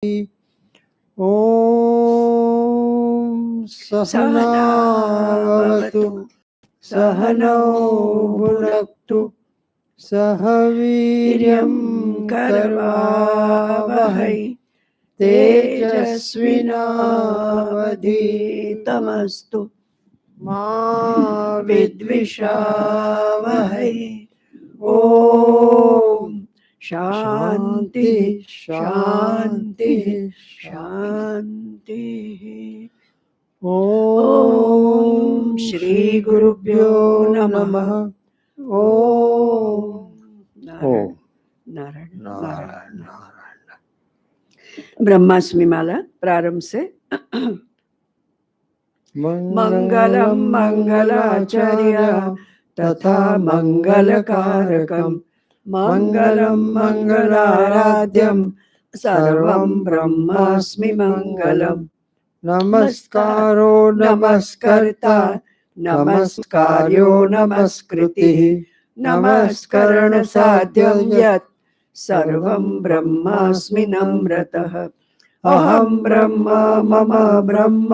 ॐ सहनावतु सहनौ भुनक्तु सह वीर्यं करवावहै तेजस्विनावधीतमस्तु मा विद्विषावहै। ॐ शांति शांति शांति। ओम श्री गुरुभ्यो नमः। ओम नारायण नारायण नारायण नारायण। ब्रह्मास्मि माला प्रारंभ से। मंगलम मंगलाचार्य तथा मंगलकारकम मंगलम मंगलाराध्यम सर्वं ब्रह्मास्मि मंगलम। नमस्कारो नमस्कर्ता नमस्कार्यो नमस्कृतिः नमस्करण साध्यं यत् सर्वं ब्रह्मास्मि नम्रतः। अहं ब्रह्म मम ब्रह्म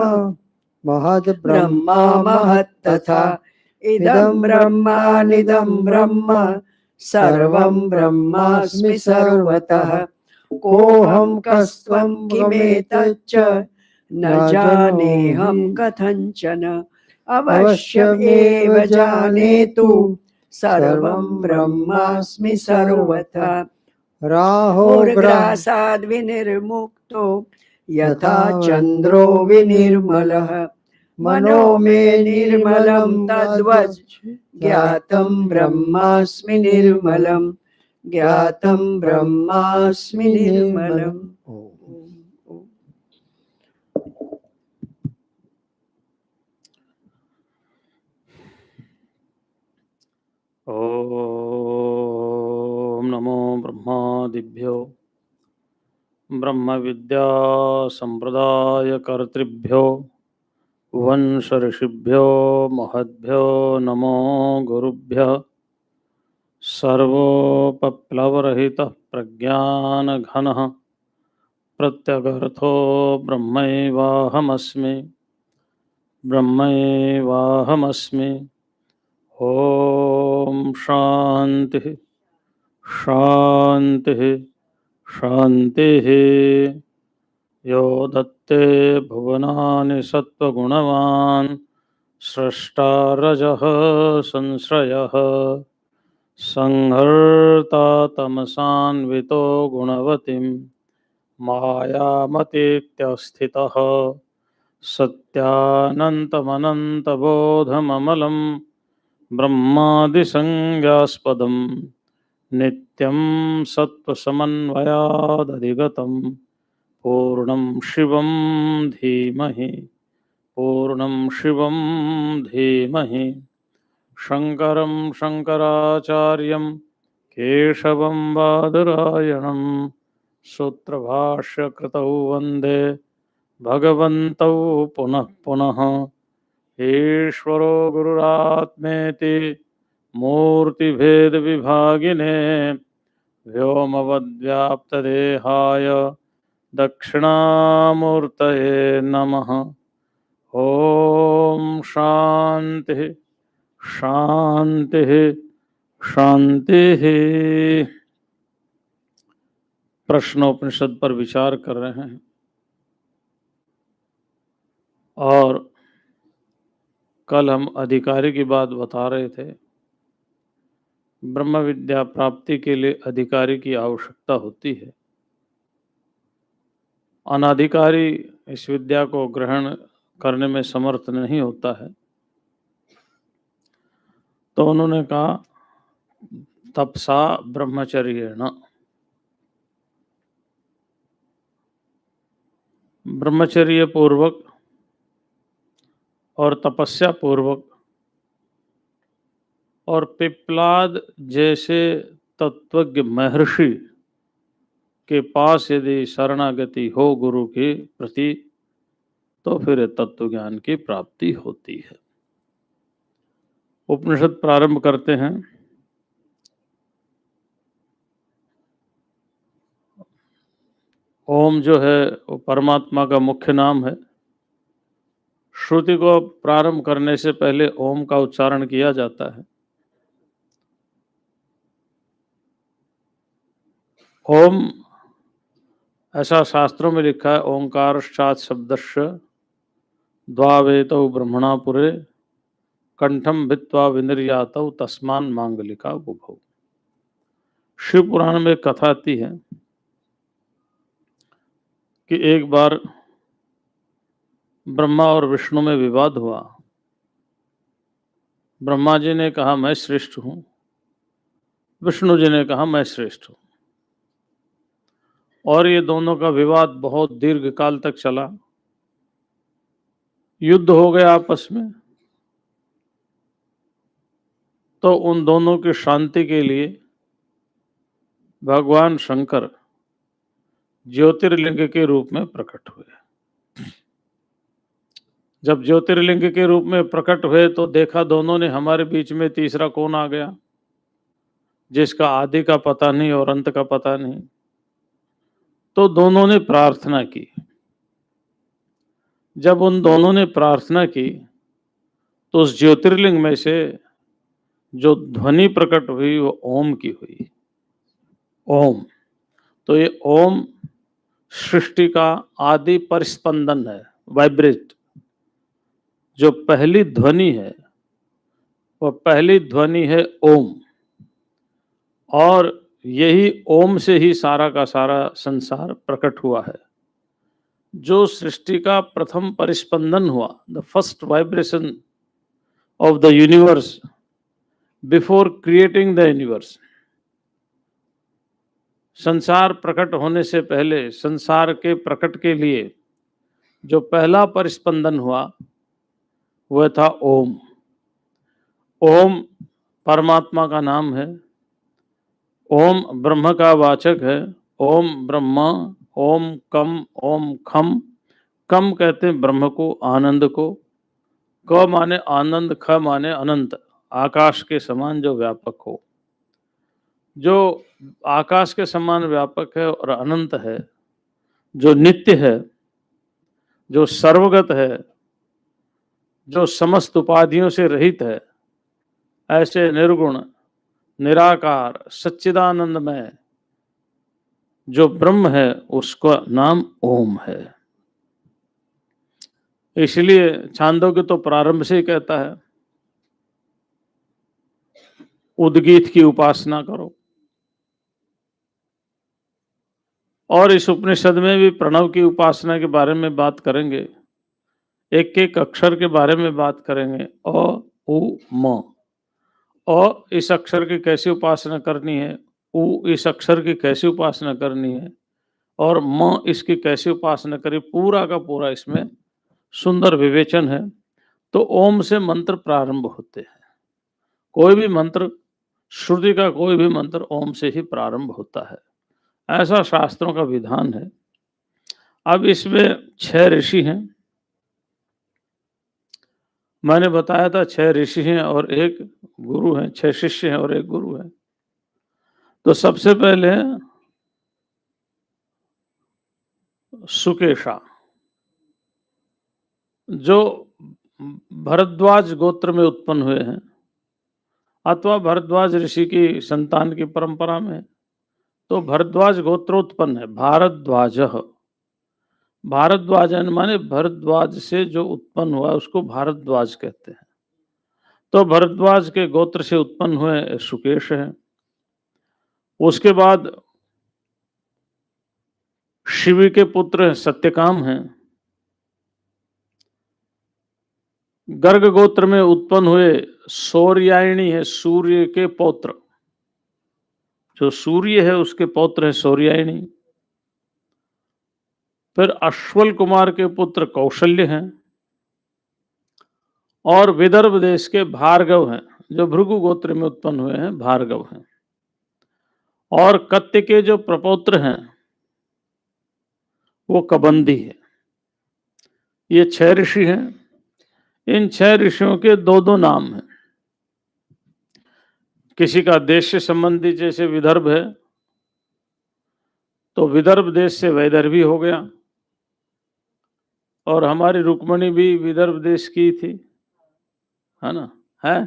महद् ब्रह्मा महत्तथा इदं ब्रह्मानिदं ब्रह्म सर्वं ब्रह्मास्मि सर्वतः। कोऽहं कस्त्वं किमेतच्च न जानेऽहं कथञ्चन। अवश्यमेव जानेतु सर्वं ब्रह्मास्मि सर्वथा। राहुर्ग्रासाद् विनिर्मुक्तो यथा चन्द्रो विनिर्मलः मनो मे निर्मलं तद्वत् ज्ञातं ब्रह्मास्मि निर्मलं ज्ञातं ब्रह्मास्मि निर्मलम्। ओम नमो ब्रह्मादिभ्यो ब्रह्म विद्या संप्रदाय कर्तृभ्यो वंश ऋषिभ्यो महद्भ्यो नमो गुरुभ्यः। सर्वोपप्लवरहितः प्रज्ञानघनः प्रत्यगर्थो ब्रह्मैवाहमस्मि ब्रह्मैवाहमस्मि। ओम शांति शांति शांति। यो दत्ते भुवनानि सत्त्वगुणवान् स्रष्टा रजः संश्रयः संहर्ता तमसान्वितो गुणवतीं मायामतीत्यस्थितः सत्यानन्तमनन्तबोधममलं ब्रह्मादिसंज्ञास्पदं नित्यं सत्त्वसमन्वयादधिगतं पूर्णं शिवं धीमहि पूर्णं शिवं धीमहि। शङ्करं शङ्कराचार्यं केशवं बादरायणं सूत्रभाष्यकृतौ वन्दे भगवन्तौ पुनः पुनः। ईश्वरो गुरुरात्मेति मूर्तिभेदविभागिने व्योमवद्व्याप्तदेहाय दक्षिणामूर्तये नमः। ओम शांति शांति शांति। प्रश्नोपनिषद पर विचार कर रहे हैं और कल हम अधिकारी की बात बता रहे थे। ब्रह्म विद्या प्राप्ति के लिए अधिकारी की आवश्यकता होती है। अनाधिकारी इस विद्या को ग्रहण करने में समर्थ नहीं होता है। तो उन्होंने कहा तपसा ब्रह्मचर्येण, ब्रह्मचर्य पूर्वक और तपस्या पूर्वक और पिप्लाद जैसे तत्वज्ञ महर्षि के पास यदि शरणागति हो गुरु के प्रति तो फिर तत्व ज्ञान की प्राप्ति होती है। उपनिषद प्रारंभ करते हैं। ओम जो है वो परमात्मा का मुख्य नाम है। श्रुति को प्रारंभ करने से पहले ओम का उच्चारण किया जाता है। ओम, ऐसा शास्त्रों में लिखा है, ओंकार शब्दस्य द्वावेतौ ब्रह्मणा पुरे कंठम भित्वा विनिर्यातौ तस्मान मांगलिका बुभौ। शिव पुराण में एक कथा आती है कि एक बार ब्रह्मा और विष्णु में विवाद हुआ। ब्रह्मा जी ने कहा मैं श्रेष्ठ हूं, विष्णु जी ने कहा मैं श्रेष्ठ हूं, और ये दोनों का विवाद बहुत दीर्घ काल तक चला। युद्ध हो गया आपस में। तो उन दोनों की शांति के लिए भगवान शंकर ज्योतिर्लिंग के रूप में प्रकट हुए। जब ज्योतिर्लिंग के रूप में प्रकट हुए तो देखा दोनों ने हमारे बीच में तीसरा कौन आ गया, जिसका आदि का पता नहीं और अंत का पता नहीं। तो दोनों ने प्रार्थना की। जब उन दोनों ने प्रार्थना की तो उस ज्योतिर्लिंग में से जो ध्वनि प्रकट हुई वो ओम की हुई। ओम, तो ये ओम सृष्टि का आदि परिस्पंदन है, वाइब्रेट। जो पहली ध्वनि है वह पहली ध्वनि है ओम, और यही ओम से ही सारा का सारा संसार प्रकट हुआ है। जो सृष्टि का प्रथम परिस्पंदन हुआ, the first vibration of the universe before creating the universe, संसार प्रकट होने से पहले संसार के प्रकट के लिए जो पहला परिस्पंदन हुआ वह था ओम। ओम परमात्मा का नाम है। ओम ब्रह्म का वाचक है। ओम ब्रह्मा, ओम कम, ओम खम। कम कहते हैं ब्रह्म को, आनंद को। क माने आनंद, ख माने अनंत, आकाश के समान जो व्यापक हो। जो आकाश के समान व्यापक है और अनंत है, जो नित्य है, जो सर्वगत है, जो समस्त उपाधियों से रहित है, ऐसे निर्गुण, निराकार, सच्चिदानंदमय जो ब्रह्म है उसका नाम ओम है। इसलिए छांदोग्य तो प्रारंभ से ही कहता है उद्गीत की उपासना करो। और इस उपनिषद में भी प्रणव की उपासना के बारे में बात करेंगे, एक एक अक्षर के बारे में बात करेंगे। अ, उ, म। अ इस अक्षर की कैसे उपासना करनी है, उ इस अक्षर की कैसे उपासना करनी है, और म इसकी कैसे उपासना करें, पूरा का पूरा इसमें सुंदर विवेचन है। तो ओम से मंत्र प्रारंभ होते हैं। कोई भी मंत्र, श्रुति का कोई भी मंत्र ओम से ही प्रारंभ होता है, ऐसा शास्त्रों का विधान है। अब इसमें 6 ऋषि हैं। मैंने बताया था 6 ऋषि हैं और एक गुरु हैं, 6 शिष्य हैं और एक गुरु है। तो सबसे पहले सुकेशा, जो भरद्वाज गोत्र में उत्पन्न हुए हैं, अथवा भरद्वाज ऋषि की संतान की परंपरा में। तो भरद्वाज गोत्रोत्पन्न है, भारद्वाज। भारद्वाज माने भरद्वाज से जो उत्पन्न हुआ उसको भारद्वाज कहते हैं। तो भरद्वाज के गोत्र से उत्पन्न हुए सुकेश हैं। उसके बाद शिव के पुत्र सत्यकाम हैं। गर्ग गोत्र में उत्पन्न हुए सौर्यायणी है, सूर्य के पौत्र। जो सूर्य है उसके पौत्र है सौर्यायणी। फिर अश्वल कुमार के पुत्र कौशल्य हैं। और विदर्भ देश के भार्गव हैं, जो भृगु गोत्र में उत्पन्न हुए हैं, भार्गव हैं। और कत्य के जो प्रपौत्र हैं वो कबंदी है। ये 6 ऋषि हैं। इन 6 ऋषियों के 2-2 नाम हैं। किसी का देश से संबंधी जैसे विदर्भ है तो विदर्भ देश से वैदर्भी हो गया, और हमारी रुक्मणी भी विदर्भ देश की थी, है ना? है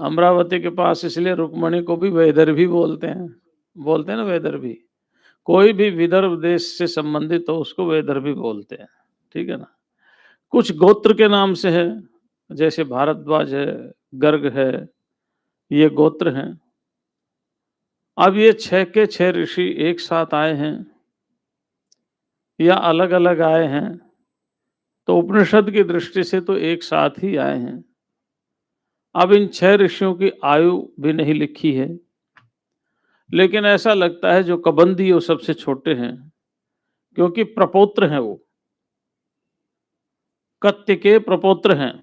अमरावती के पास, इसलिए रुक्मणी को भी वैदर्भी बोलते हैं ना, वैदर्भी। कोई भी विदर्भ देश से संबंधित हो उसको वैदर्भी बोलते हैं, ठीक है ना? कुछ गोत्र के नाम से है, जैसे भारद्वाज है, गर्ग है, ये गोत्र हैं। अब ये 6 के 6 ऋषि एक साथ आए हैं या अलग अलग आए हैं, तो उपनिषद की दृष्टि से तो एक साथ ही आए हैं। अब इन 6 ऋषियों की आयु भी नहीं लिखी है, लेकिन ऐसा लगता है जो कबंदी वो सबसे छोटे हैं, क्योंकि प्रपौत्र हैं, वो कत्य के प्रपौत्र हैं।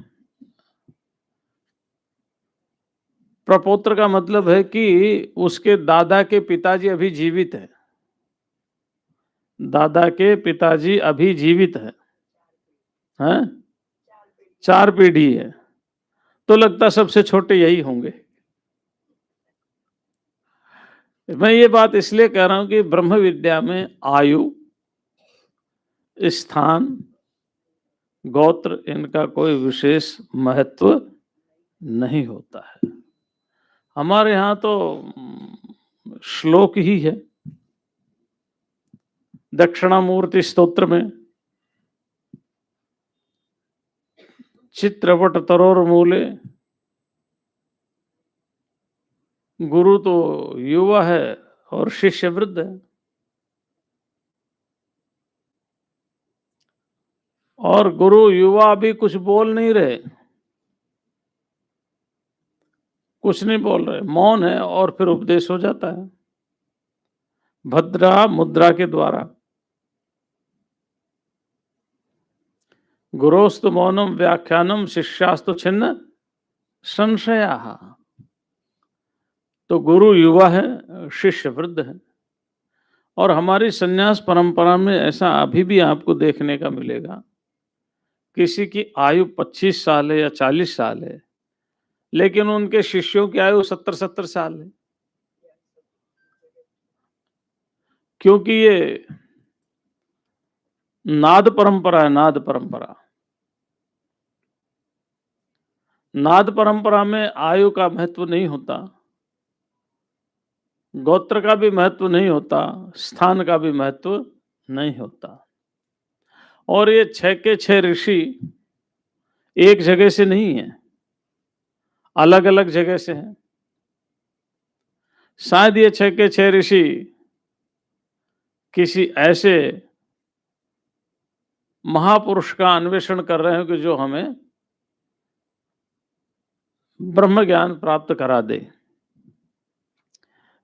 प्रपौत्र का मतलब है कि उसके दादा के पिताजी अभी जीवित हैं, दादा के पिताजी अभी जीवित हैं, 4 पीढ़ी है, तो लगता सबसे छोटे यही होंगे। मैं ये बात इसलिए कह रहा हूं कि ब्रह्म विद्या में आयु, स्थान, गोत्र, इनका कोई विशेष महत्व नहीं होता है। हमारे यहाँ तो श्लोक ही है दक्षिणामूर्ति स्तोत्र में, चित्रपट तरोर मूले, गुरु तो युवा है और शिष्य वृद्ध है, और गुरु युवा अभी कुछ बोल नहीं रहे, कुछ नहीं बोल रहे, मौन है, और फिर उपदेश हो जाता है भद्रा मुद्रा के द्वारा। गुरोस्तु मौनम व्याख्यानम शिष्यास्तु छिन्न संशया। तो गुरु युवा है, शिष्य वृद्ध है। और हमारी संन्यास परंपरा में ऐसा अभी भी आपको देखने का मिलेगा, किसी की आयु 25 साल है या 40 साल है, लेकिन उनके शिष्यों की आयु 70-70 साल है, क्योंकि ये नाद परंपरा है। नाद परंपरा, नाद परंपरा में आयु का महत्व नहीं होता, गोत्र का भी महत्व नहीं होता, स्थान का भी महत्व नहीं होता। और ये 6 के 6 ऋषि एक जगह से नहीं है, अलग अलग जगह से हैं। शायद ये 6 के 6 ऋषि किसी ऐसे महापुरुष का अन्वेषण कर रहे हैं कि जो हमें ब्रह्म ज्ञान प्राप्त करा दे।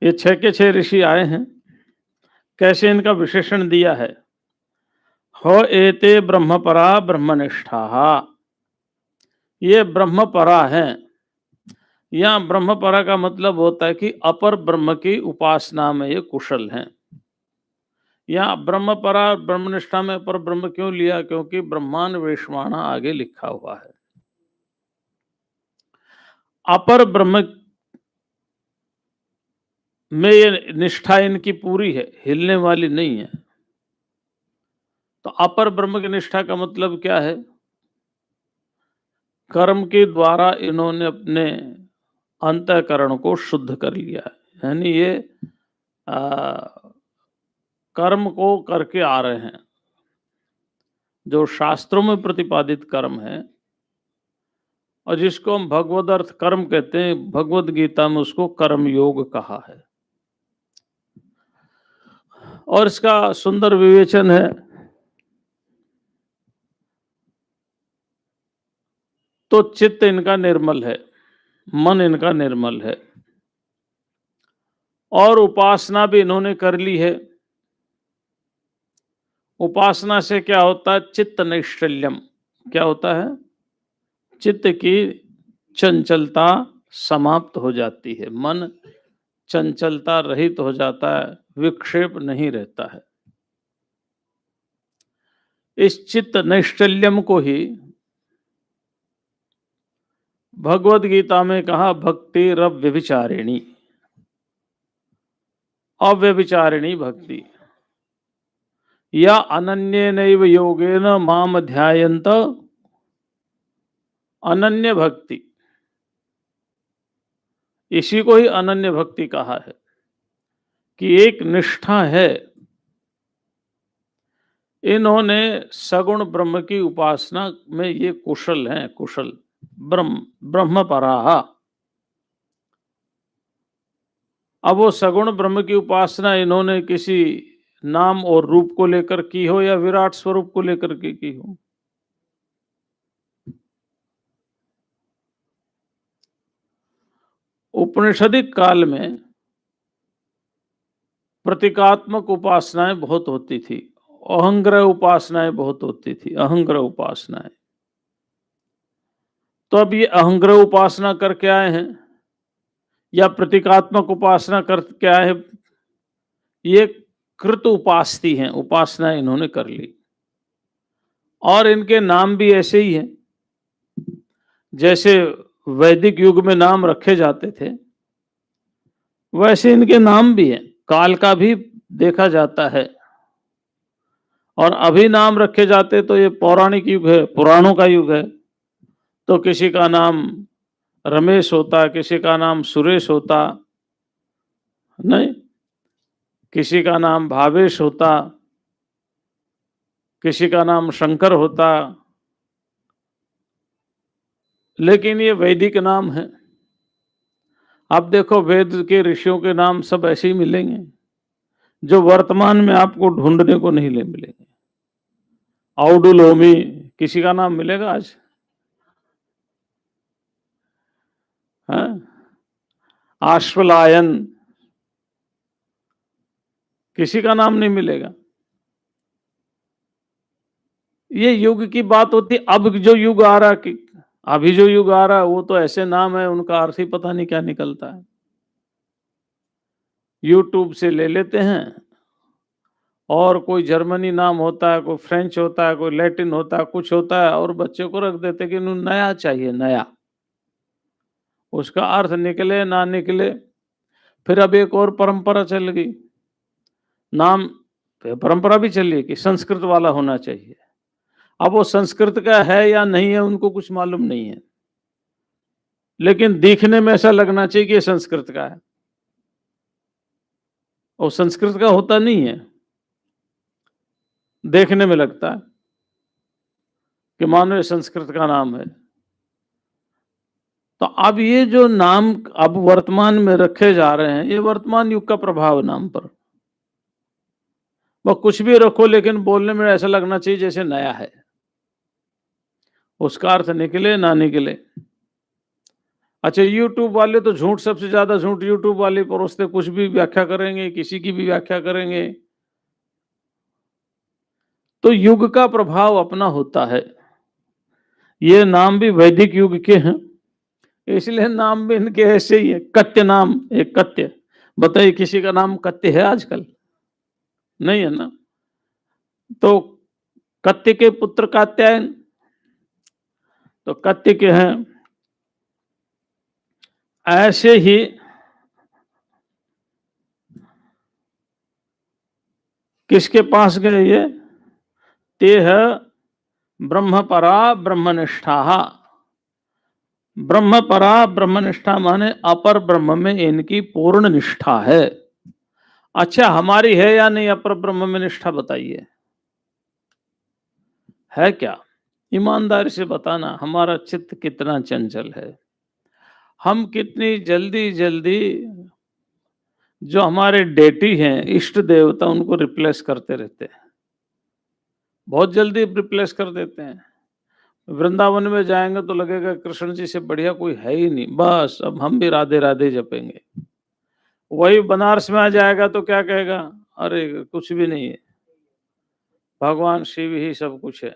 ये 6 के 6 ऋषि आए हैं, कैसे इनका विशेषण दिया है, हो एते ब्रह्मपरा ब्रह्मनिष्ठा, ये ब्रह्मपरा हैं। यहाँ ब्रह्मपरा का मतलब होता है कि अपर ब्रह्म की उपासना में ये कुशल हैं। यहाँ ब्रह्मपरा ब्रह्मनिष्ठा में अपर ब्रह्म क्यों लिया, क्योंकि ब्रह्मांड वेश्वाणा आगे लिखा हुआ है। अपर ब्रह्म में ये निष्ठा इनकी पूरी है, हिलने वाली नहीं है। तो अपर ब्रह्म की निष्ठा का मतलब क्या है, कर्म के द्वारा इन्होंने अपने अंतःकरण को शुद्ध कर लिया है, यानी ये कर्म को करके आ रहे हैं, जो शास्त्रों में प्रतिपादित कर्म है, और जिसको हम भगवद अर्थ कर्म कहते हैं, भगवद गीता में उसको कर्म योग कहा है। और इसका सुंदर विवेचन है। तो चित्त इनका निर्मल है, मन इनका निर्मल है, और उपासना भी इन्होंने कर ली है। उपासना से क्या होता है, चित्त नैष्ठल्यम, क्या होता है, चित्त की चंचलता समाप्त हो जाती है, मन चंचलता रहित हो जाता है, विक्षेप नहीं रहता है। इस चित्त नैष्ठल्यम को ही भगवद गीता में कहा भक्ति रव व्यभिचारिणी। अव्यभिचारिणी भक्ति या अनन्येनैव योगेन माम ध्यायन्त अनन्य भक्ति, इसी को ही अनन्य भक्ति कहा है कि एक निष्ठा है। इन्होंने सगुण ब्रह्म की उपासना में ये कुशल हैं, कुशल ब्रह्म पराहा। अब वो सगुण ब्रह्म की उपासना इन्होंने किसी नाम और रूप को लेकर की हो या विराट स्वरूप को लेकर के की हो, उपनिषदिक काल में प्रतीकात्मक उपासनाएं बहुत होती थी, अहंग्रह उपासनाएं बहुत होती थी, अहंग्रह उपासनाएं। तो अब ये अहंग्रह उपासना करके आए हैं या प्रतीकात्मक उपासना करके आए हैं, ये कृत उपास्ती हैं, उपासना इन्होंने कर ली। और इनके नाम भी ऐसे ही हैं, जैसे वैदिक युग में नाम रखे जाते थे वैसे इनके नाम भी हैं, काल का भी देखा जाता है। और अभी नाम रखे जाते तो ये पौराणिक युग है, पुराणों का युग है, तो किसी का नाम रमेश होता, किसी का नाम सुरेश होता, नहीं, किसी का नाम भावेश होता, किसी का नाम शंकर होता, लेकिन ये वैदिक नाम है। अब देखो वेद के ऋषियों के नाम सब ऐसे ही मिलेंगे जो वर्तमान में आपको ढूंढने को नहीं ले मिलेंगे। औडुलोमी किसी का नाम मिलेगा आज? हाँ? आश्वलायन किसी का नाम नहीं मिलेगा। ये युग की बात होती। अब जो युग आ रहा कि अभी जो युग आ रहा है वो तो ऐसे नाम है उनका अर्थ ही पता नहीं क्या निकलता है। यूट्यूब से ले लेते हैं और कोई जर्मनी नाम होता है, कोई फ्रेंच होता है, कोई लैटिन होता है, कुछ होता है और बच्चे को रख देते कि नया चाहिए, नया। उसका अर्थ निकले ना निकले। फिर अब एक और परंपरा चल गई, नाम परंपरा भी चली कि संस्कृत वाला होना चाहिए। अब वो संस्कृत का है या नहीं है उनको कुछ मालूम नहीं है, लेकिन दिखने में ऐसा लगना चाहिए कि ये संस्कृत का है, और संस्कृत का होता नहीं है, देखने में लगता है कि मानो ये संस्कृत का नाम है। तो अब ये जो नाम अब वर्तमान में रखे जा रहे हैं, ये वर्तमान युग का प्रभाव नाम पर। वह कुछ भी रखो लेकिन बोलने में ऐसा लगना चाहिए जैसे नया है, उसका अर्थ निकले ना निकले। अच्छा, यूट्यूब वाले तो झूठ, सबसे ज्यादा झूठ यूट्यूब वाले परोसते, कुछ भी व्याख्या करेंगे, किसी की भी व्याख्या करेंगे। तो युग का प्रभाव अपना होता है। ये नाम भी वैदिक युग के हैं, इसलिए नाम भी इनके ऐसे ही है। कत्य नाम, एक कत्य, बताइए किसी का नाम कत्य है आजकल? नहीं है ना। तो कत्य के पुत्र कात्यायन, तो कत्य के हैं। ऐसे ही किसके पास गए ये? ते है ब्रह्मपरा ब्रह्मनिष्ठा। ब्रह्मपरा ब्रह्मनिष्ठा माने अपर ब्रह्म में इनकी पूर्ण निष्ठा है। अच्छा, हमारी है या नहीं अपर ब्रह्म में निष्ठा? बताइए, है क्या? ईमानदारी से बताना, हमारा चित्त कितना चंचल है। हम कितनी जल्दी जल्दी जो हमारे डेटी हैं, इष्ट देवता, उनको रिप्लेस करते रहते हैं, बहुत जल्दी रिप्लेस कर देते हैं। वृंदावन में जाएंगे तो लगेगा कृष्ण जी से बढ़िया कोई है ही नहीं, बस अब हम भी राधे राधे जपेंगे। वही बनारस में आ जाएगा तो क्या कहेगा? अरे कुछ भी नहीं है, भगवान शिव ही सब कुछ है।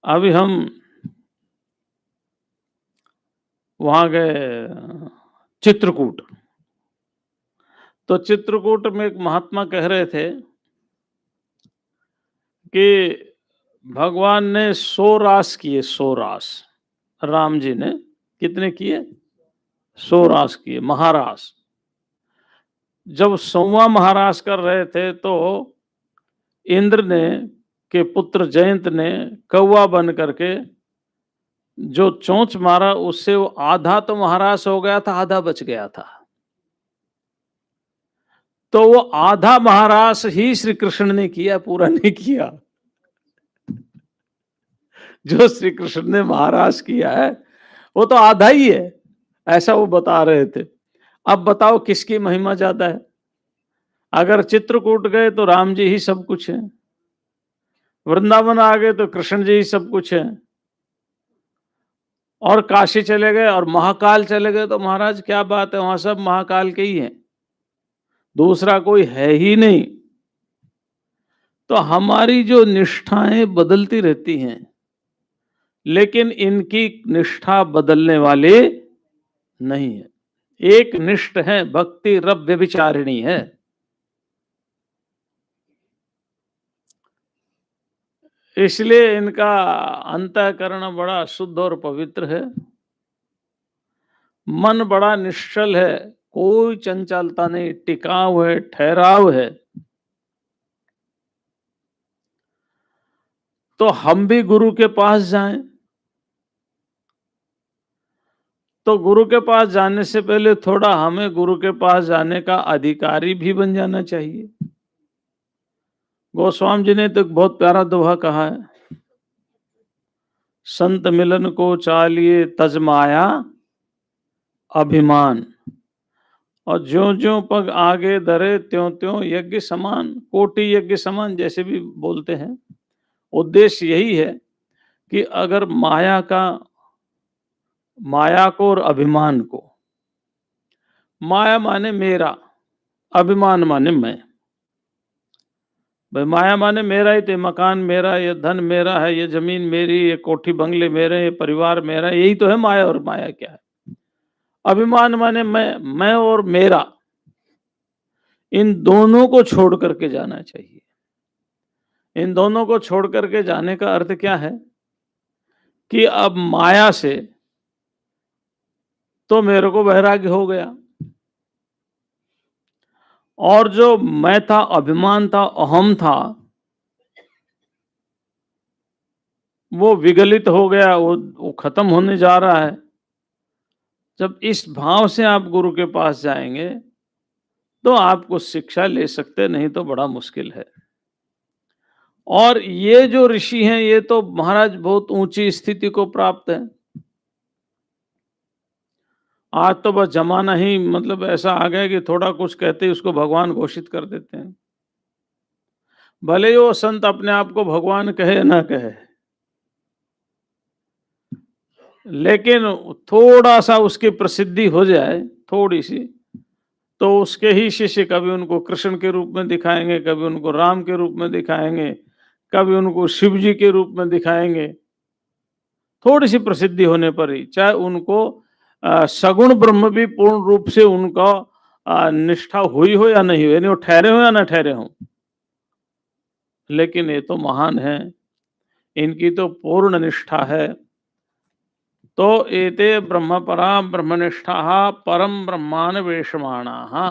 अभी हम वहां गए चित्रकूट, तो चित्रकूट में एक महात्मा कह रहे थे कि भगवान ने 100 रास किए, 100 रास। राम जी ने कितने किए? 100 रास किए, महारास। जब संवाद महाराज कर रहे थे तो इंद्र ने के पुत्र जयंत ने कौवा बन करके जो चोंच मारा, उससे वो आधा तो महाराज हो गया था, आधा बच गया था। तो वो आधा महाराज ही श्री कृष्ण ने किया, पूरा नहीं किया। जो श्री कृष्ण ने महाराज किया है वो तो आधा ही है, ऐसा वो बता रहे थे। अब बताओ किसकी महिमा ज्यादा है? अगर चित्रकूट गए तो राम जी ही सब कुछ है, वृंदावन आ गए तो कृष्ण जी ही सब कुछ है, और काशी चले गए और महाकाल चले गए तो महाराज क्या बात है, वहां सब महाकाल के ही हैं, दूसरा कोई है ही नहीं। तो हमारी जो निष्ठाएं बदलती रहती हैं, लेकिन इनकी निष्ठा बदलने वाले नहीं है। एक निष्ठ है, भक्ति रब व्यभिचारिणी है। इसलिए इनका अंतःकरण बड़ा शुद्ध और पवित्र है, मन बड़ा निश्चल है, कोई चंचलता नहीं, टिकाव है, ठहराव है। तो हम भी गुरु के पास जाएं, तो गुरु के पास जाने से पहले थोड़ा हमें गुरु के पास जाने का अधिकारी भी बन जाना चाहिए। गोस्वामी जी ने तो एक बहुत प्यारा दोहा कहा है, संत मिलन को चालिए तज माया अभिमान, और ज्यों ज्यों पग आगे धरे त्यों त्यों यज्ञ समान, कोटि यज्ञ समान जैसे भी बोलते हैं। उद्देश्य यही है कि अगर माया को और अभिमान को, माया माने मेरा, अभिमान माने मैं। भाई माया माने मेरा ही, तो मकान मेरा, ये धन मेरा है, ये जमीन मेरी, ये कोठी बंगले मेरे, ये परिवार मेरा, यही तो है माया। और माया क्या है? अभिमान माने मैं और मेरा, इन दोनों को छोड़ करके जाना चाहिए। इन दोनों को छोड़ करके जाने का अर्थ क्या है कि अब माया से तो मेरे को वैराग्य हो गया, और जो मैं था, अभिमान था, अहम था, वो विगलित हो गया, वो खत्म होने जा रहा है। जब इस भाव से आप गुरु के पास जाएंगे तो आप कुछ शिक्षा ले सकते, नहीं तो बड़ा मुश्किल है। और ये जो ऋषि हैं ये तो महाराज बहुत ऊंची स्थिति को प्राप्त है। आज तो बस जमाना ही मतलब ऐसा आ गया कि थोड़ा कुछ कहते ही उसको भगवान घोषित कर देते हैं, भले ही वो संत अपने आप को भगवान कहे ना कहे, लेकिन थोड़ा सा उसकी प्रसिद्धि हो जाए, थोड़ी सी, तो उसके ही शिष्य कभी उनको कृष्ण के रूप में दिखाएंगे, कभी उनको राम के रूप में दिखाएंगे, कभी उनको शिव जी के रूप में दिखाएंगे। थोड़ी सी प्रसिद्धि होने पर ही, चाहे उनको सगुण ब्रह्म भी पूर्ण रूप से उनका निष्ठा हुई हो या नहीं हो, यानी वो ठहरे हो या ना ठहरे हो, लेकिन ये तो महान है, इनकी तो पूर्ण निष्ठा है। तो एते ब्रह्मपरा ब्रह्मनिष्ठा परम ब्रह्मान्वेषमाणाः,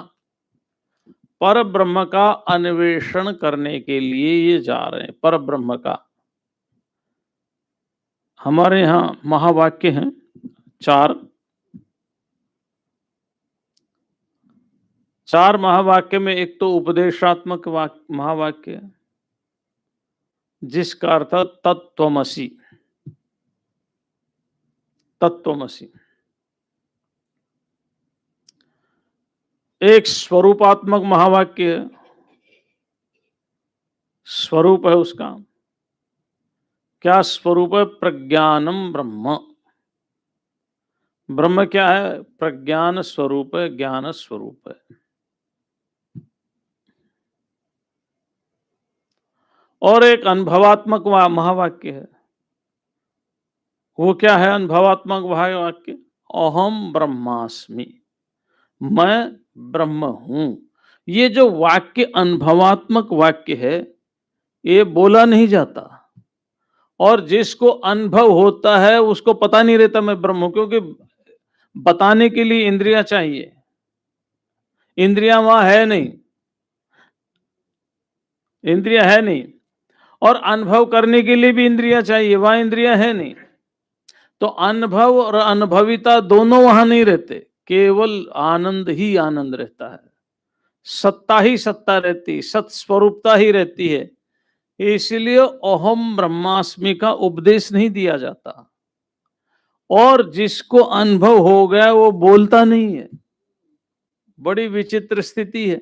पर ब्रह्म का अन्वेषण करने के लिए ये जा रहे हैं। पर ब्रह्म का, हमारे यहाँ महावाक्य हैं 4 महावाक्य में एक तो उपदेशात्मक महावाक्य है, जिसका अर्थ तत्त्वमसि। तत्त्वमसि एक स्वरूपात्मक महावाक्य है, स्वरूप है उसका। क्या स्वरूप है? प्रज्ञानम ब्रह्म। ब्रह्म क्या है? प्रज्ञान स्वरूप है, ज्ञान स्वरूप है। और एक अनुभवात्मक महावाक्य है, वो क्या है अनुभवात्मक महावाक्य? अहम ब्रह्मास्मि, मैं ब्रह्म हूं। ये जो वाक्य अनुभवात्मक वाक्य है, ये बोला नहीं जाता, और जिसको अनुभव होता है उसको पता नहीं रहता मैं ब्रह्म हूं, क्योंकि बताने के लिए इंद्रियां चाहिए। इंद्रियां वहां है नहीं, इंद्रियां है नहीं, और अनुभव करने के लिए भी इंद्रियां चाहिए, वहां इंद्रियां है नहीं। तो अनुभव और अनुभविता दोनों वहां नहीं रहते, केवल आनंद ही आनंद रहता है, सत्ता ही सत्ता रहती, सत्स्वरूपता ही रहती है। इसलिए अहम ब्रह्मास्मि का उपदेश नहीं दिया जाता, और जिसको अनुभव हो गया वो बोलता नहीं है। बड़ी विचित्र स्थिति है,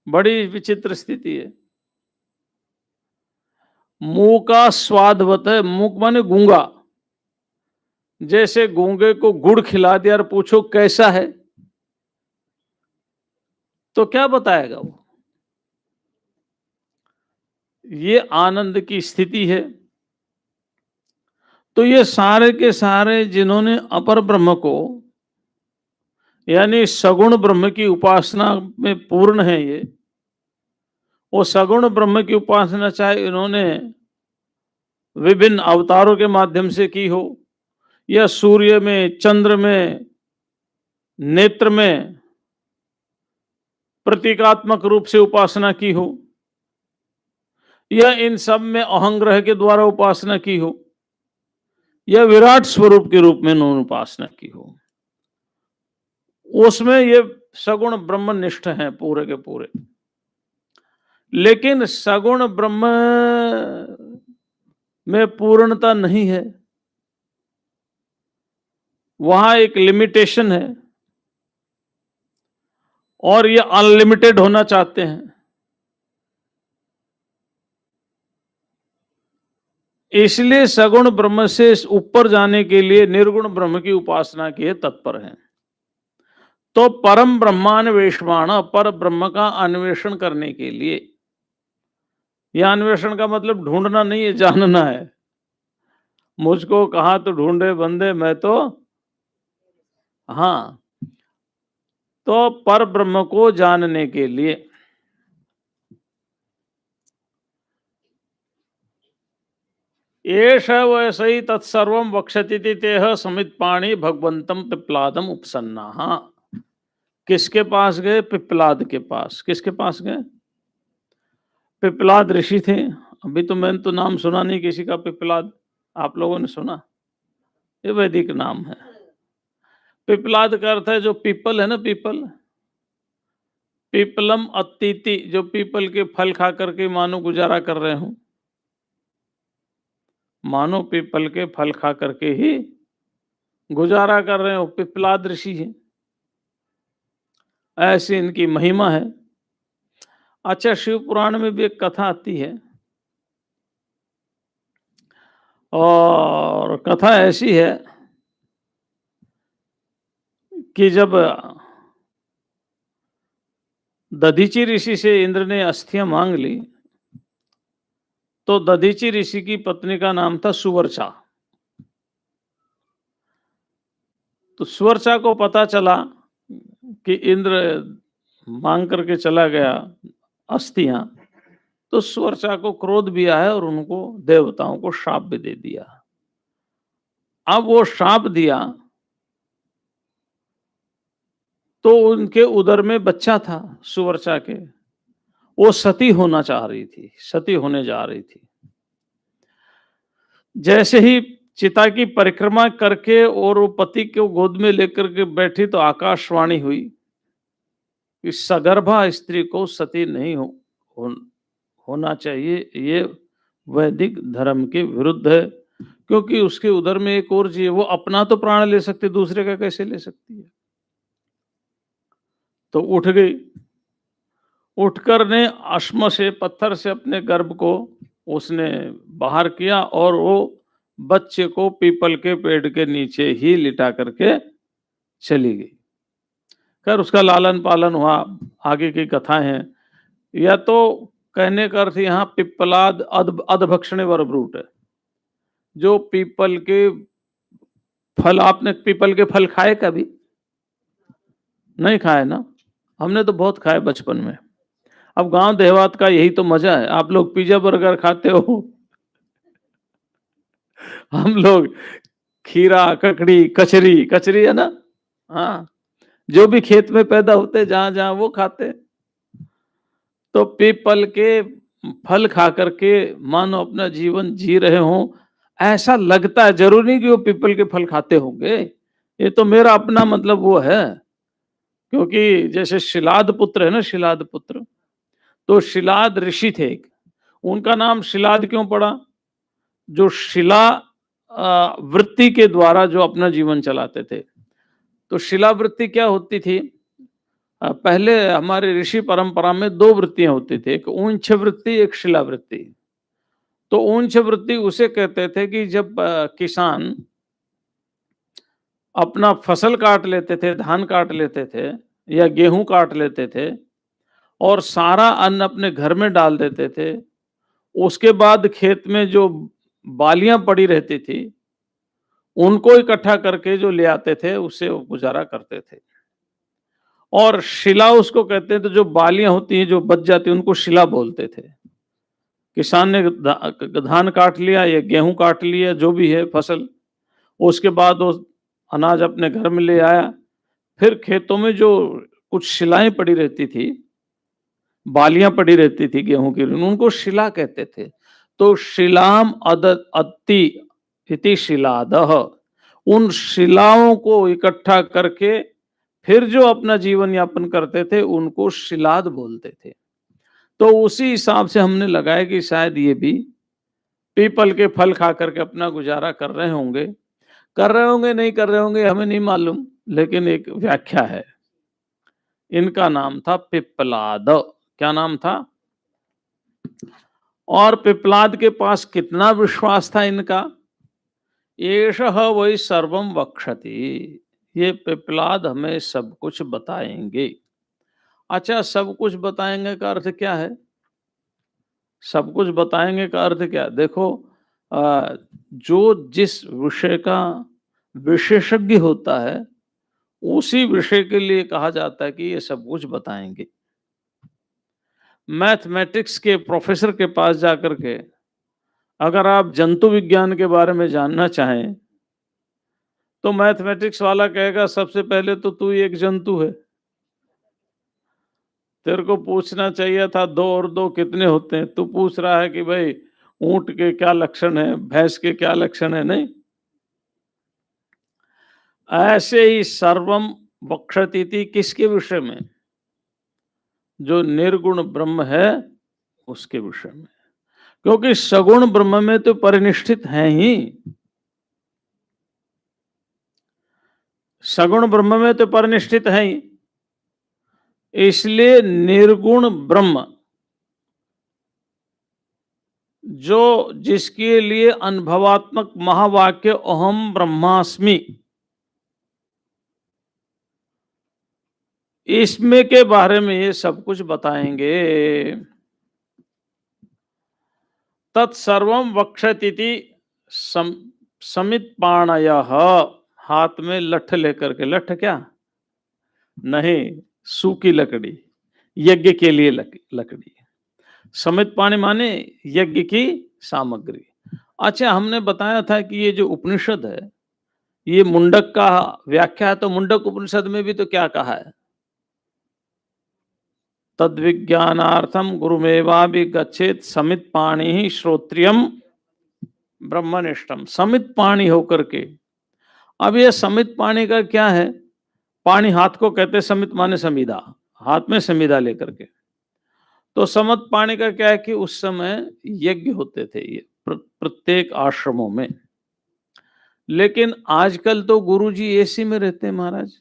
बड़ी विचित्र स्थिति है। मुंह का स्वादवत है, मुंह माने गूंगा, जैसे गूंगे को गुड़ खिला दिया और पूछो कैसा है, तो क्या बताएगा वो? ये आनंद की स्थिति है। तो ये सारे के सारे जिन्होंने अपर ब्रह्म को, यानी सगुण ब्रह्म की उपासना में पूर्ण है, ये वो सगुण ब्रह्म की उपासना चाहे इन्होंने विभिन्न अवतारों के माध्यम से की हो, या सूर्य में, चंद्र में, नेत्र में प्रतीकात्मक रूप से उपासना की हो, या इन सब में अहंग्रह के द्वारा उपासना की हो, या विराट स्वरूप के रूप में उन्होंने उपासना की हो, उसमें ये सगुण ब्रह्मनिष्ठ हैं पूरे के पूरे। लेकिन सगुण ब्रह्म में पूर्णता नहीं है, वहां एक लिमिटेशन है, और ये अनलिमिटेड होना चाहते हैं। इसलिए सगुण ब्रह्म से ऊपर जाने के लिए निर्गुण ब्रह्म की उपासना के तत्पर हैं। तो परम ब्रह्मान्वेषमाण, पर ब्रह्म का अन्वेषण करने के लिए, यह अन्वेषण का मतलब ढूंढना नहीं है, जानना है। मुझको कहा तो ढूंढे बंदे, मैं तो, हाँ, तो पर ब्रह्म को जानने के लिए एष वैसे ही तत्सर्वं वक्षति तेह समित पाणी भगवंतम पिप्लादम उपसन्ना। किसके पास गए? पिप्लाद के पास। किसके पास गए? पिप्लाद ऋषि थे। अभी तो मैंने तो नाम सुना नहीं किसी का पिप्लाद, आप लोगों ने सुना? ये वैदिक नाम है। पिप्लाद का अर्थ है जो पीपल है ना, पीपल, पीपलम अतिथि, जो पीपल के फल खा करके मानो गुजारा कर रहे हो, मानो पीपल के फल खा करके ही गुजारा कर रहे हो, पिप्लाद ऋषि है। ऐसी इनकी महिमा है। अच्छा, शिव पुराण में भी एक कथा आती है, और कथा ऐसी है कि जब दधीचि ऋषि से इंद्र ने अस्थियां मांग ली, तो दधीचि ऋषि की पत्नी का नाम था सुवर्चा। तो सुवर्चा को पता चला कि इंद्र मांग करके चला गया अस्थियां, तो सुवर्चा को क्रोध भी आया और उनको देवताओं को श्राप भी दे दिया। अब वो श्राप दिया तो उनके उदर में बच्चा था सुवर्चा के, वो सती होना चाह रही थी, सती होने जा रही थी। जैसे ही चिता की परिक्रमा करके और वो पति को गोद में लेकर के बैठी, तो आकाशवाणी हुई कि सगर्भा स्त्री को सती नहीं होना चाहिए, ये वैदिक धर्म के विरुद्ध है, क्योंकि उसके उदर में एक और जीव, वो अपना तो प्राण ले सकती, दूसरे का कैसे ले सकती है। तो उठ गई, उठकर ने अश्म से, पत्थर से अपने गर्भ को उसने बाहर किया, और वो बच्चे को पीपल के पेड़ के नीचे ही लिटा करके चली गई। खैर उसका लालन पालन हुआ, आगे की कथाएं हैं। या तो कहने का अर्थ यहाँ पिप्पलाद अधभक्षणे वरब्रूट है, जो पीपल के फल, आपने पीपल के फल खाए कभी? नहीं खाए ना? हमने तो बहुत खाए बचपन में। अब गांव देहात का यही तो मजा है। आप लोग पिज्जा बर्गर खाते हो, हम लोग खीरा, ककड़ी, कचरी, कचरी है ना, हाँ, जो भी खेत में पैदा होते जहां जहां वो खाते। तो पीपल के फल खा करके मानो अपना जीवन जी रहे हों, ऐसा लगता है। जरूरी नहीं कि वो पीपल के फल खाते होंगे, ये तो मेरा अपना मतलब वो है। क्योंकि जैसे शिलाद पुत्र है ना, शिलाद पुत्र, तो शिलाद ऋषि थे एक, उनका नाम शिलाद क्यों पड़ा? जो शिला वृत्ति के द्वारा जो अपना जीवन चलाते थे। तो शिला वृत्ति क्या होती थी? पहले हमारे ऋषि परंपरा में दो वृत्तियां होती थी, एक ऊंच वृत्ति, एक शिला वृत्ति। तो ऊंच वृत्ति उसे कहते थे कि जब किसान अपना फसल काट लेते थे, धान काट लेते थे या गेहूं काट लेते थे और सारा अन्न अपने घर में डाल देते थे, उसके बाद खेत में जो बालियां पड़ी रहती थी उनको इकट्ठा करके जो ले आते थे उससे वो गुजारा करते थे। और शिला उसको कहते हैं, तो जो बालियां होती हैं जो बच जाती हैं उनको शिला बोलते थे। किसान ने धान काट लिया या गेहूं काट लिया, जो भी है फसल, उसके बाद वो अनाज अपने घर में ले आया, फिर खेतों में जो कुछ शिलाएं पड़ी रहती थी, बालियां पड़ी रहती थी गेहूं की, उनको शिला कहते थे। तो शिलाम अत्ति इति शिलादह, उन शिलाओं को इकट्ठा करके फिर जो अपना जीवन यापन करते थे उनको शिलाद बोलते थे। तो उसी हिसाब से हमने लगाया कि शायद ये भी पीपल के फल खा करके अपना गुजारा कर रहे होंगे। कर रहे होंगे नहीं कर रहे होंगे हमें नहीं मालूम, लेकिन एक व्याख्या है। इनका नाम था पिप्पलाद। क्या नाम था? और पिप्पलाद के पास कितना विश्वास था इनका? एषः वै सर्वं वक्षति, ये पिप्पलाद हमें सब कुछ बताएंगे। अच्छा, सब कुछ बताएंगे का अर्थ क्या है? सब कुछ बताएंगे का अर्थ क्या? देखो, जो जिस विषय का विशेषज्ञ होता है उसी विषय के लिए कहा जाता है कि ये सब कुछ बताएंगे। मैथमेटिक्स के प्रोफेसर के पास जाकर के अगर आप जंतु विज्ञान के बारे में जानना चाहें तो मैथमेटिक्स वाला कहेगा सबसे पहले तो तू एक जंतु है, तेरे को पूछना चाहिए था दो और दो कितने होते हैं, तू पूछ रहा है कि भाई ऊंट के क्या लक्षण है, भैंस के क्या लक्षण है। नहीं, ऐसे ही सर्वम वक्षतीति किसके विषय में? जो निर्गुण ब्रह्म है उसके विषय में। क्योंकि सगुण ब्रह्म में तो परिनिष्ठित है ही, सगुण ब्रह्म में तो परिनिष्ठित है ही, इसलिए निर्गुण ब्रह्म जो जिसके लिए अनुभवात्मक महावाक्य अहम ब्रह्मास्मि, इसमें के बारे में ये सब कुछ बताएंगे। तत्सर्वम वक्षतीति समित पाणयः, हाथ में लठ लेकर के, लठ क्या? नहीं, सूखी लकड़ी, यज्ञ के लिए लकड़ी। समित पाणी माने यज्ञ की सामग्री। अच्छा, हमने बताया था कि ये जो उपनिषद है ये मुंडक का व्याख्या है, तो मुंडक उपनिषद में भी तो क्या कहा है? तद विज्ञानार्थम गुरुमेवाभि गच्छेत समित पाणी ही श्रोत्रियम ब्रह्मनिष्ठम, समित पाणी होकर के। अब ये समित पाणी का क्या है? पाणी हाथ को कहते, समित माने समिधा, हाथ में समिधा लेकर के। तो समत पाणी का क्या है कि उस समय यज्ञ होते थे ये प्रत्येक आश्रमों में। लेकिन आजकल तो गुरुजी एसी में रहते हैं महाराज,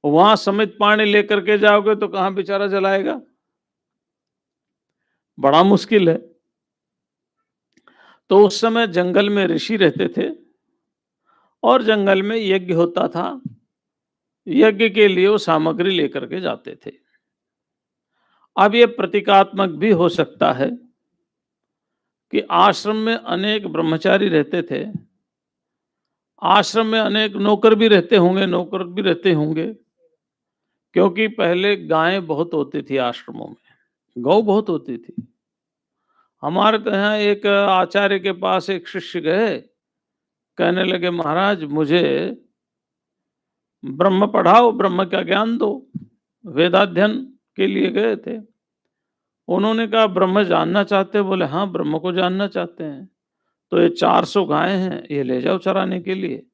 वहां समित पानी लेकर के जाओगे तो कहां बेचारा जलाएगा, बड़ा मुश्किल है। तो उस समय जंगल में ऋषि रहते थे और जंगल में यज्ञ होता था, यज्ञ के लिए वो सामग्री लेकर के जाते थे। अब ये प्रतीकात्मक भी हो सकता है कि आश्रम में अनेक ब्रह्मचारी रहते थे, आश्रम में अनेक नौकर भी रहते होंगे, नौकर भी रहते होंगे, क्योंकि पहले गायें बहुत होती थी आश्रमों में, गौ बहुत होती थी। हमारे तो यहाँ एक आचार्य के पास एक शिष्य गए, कहने लगे महाराज मुझे ब्रह्म पढ़ाओ, ब्रह्म का ज्ञान दो। वेदाध्ययन के लिए गए थे। उन्होंने कहा ब्रह्म जानना चाहते हैं? बोले हाँ, ब्रह्म को जानना चाहते हैं। तो ये 400 गायें हैं, ये ले जाओ चराने के लिए,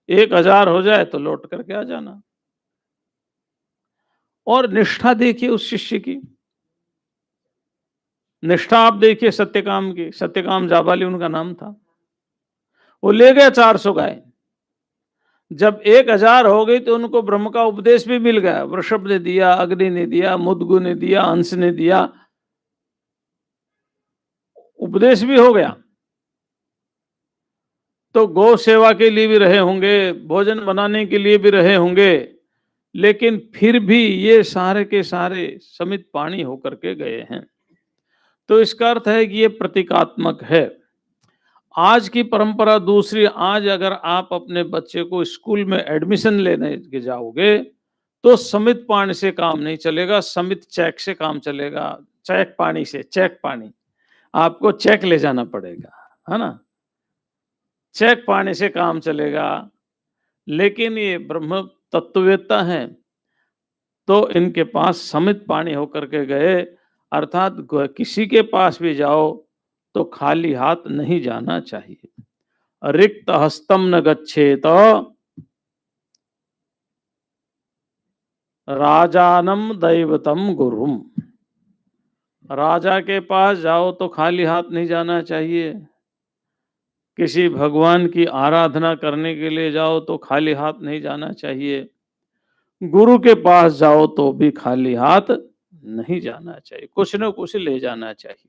1000 हो जाए तो लौट करके आ जाना। और निष्ठा देखिए उस शिष्य की, निष्ठा आप देखिए सत्यकाम की। सत्यकाम जाबाली उनका नाम था। वो ले गए 400 गाय। जब 1000 हो गई तो उनको ब्रह्म का उपदेश भी मिल गया। वृषभ ने दिया, अग्नि ने दिया, मुद्गु ने दिया, अंश ने दिया, उपदेश भी हो गया। तो गौ सेवा के लिए भी रहे होंगे, भोजन बनाने के लिए भी रहे होंगे, लेकिन फिर भी ये सारे के सारे समित पानी होकर के गए हैं। तो इसका अर्थ है कि ये प्रतीकात्मक है। आज की परंपरा दूसरी। आज अगर आप अपने बच्चे को स्कूल में एडमिशन लेने के जाओगे तो समित पानी से काम नहीं चलेगा, समित चेक से काम चलेगा। चेक पानी से, चेक पानी आपको चेक ले जाना पड़ेगा, है ना, चेक पानी से काम चलेगा। लेकिन ये ब्रह्म तत्ववेत्ता हैं तो इनके पास समित पानी होकर के गए। अर्थात किसी के पास भी जाओ तो खाली हाथ नहीं जाना चाहिए। रिक्त हस्तम न गच्छेत राजानम दैवतम गुरुम। राजा के पास जाओ तो खाली हाथ नहीं जाना चाहिए। किसी भगवान की आराधना करने के लिए जाओ तो खाली हाथ नहीं जाना चाहिए। गुरु के पास जाओ तो भी खाली हाथ नहीं जाना चाहिए, कुछ न कुछ ले जाना चाहिए।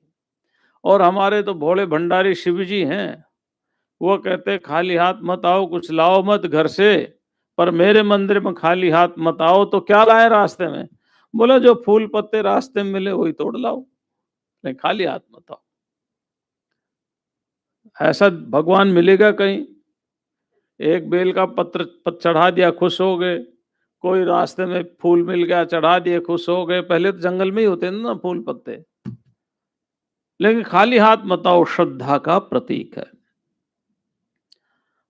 और हमारे तो भोले भंडारी शिव जी हैं, वो कहते खाली हाथ मत आओ, कुछ लाओ मत घर से, पर मेरे मंदिर में खाली हाथ मत आओ। तो क्या लाए रास्ते में? बोला जो फूल पत्ते रास्ते में मिले वही तोड़ लाओ, नहीं खाली हाथ मत आओ। ऐसा भगवान मिलेगा कहीं? एक बेल का पत्र चढ़ा दिया, खुश हो गए। कोई रास्ते में फूल मिल गया, चढ़ा दिए, खुश हो गए। पहले तो जंगल में ही होते हैं ना फूल पत्ते। लेकिन खाली हाथ मत आओ श्रद्धा का प्रतीक है।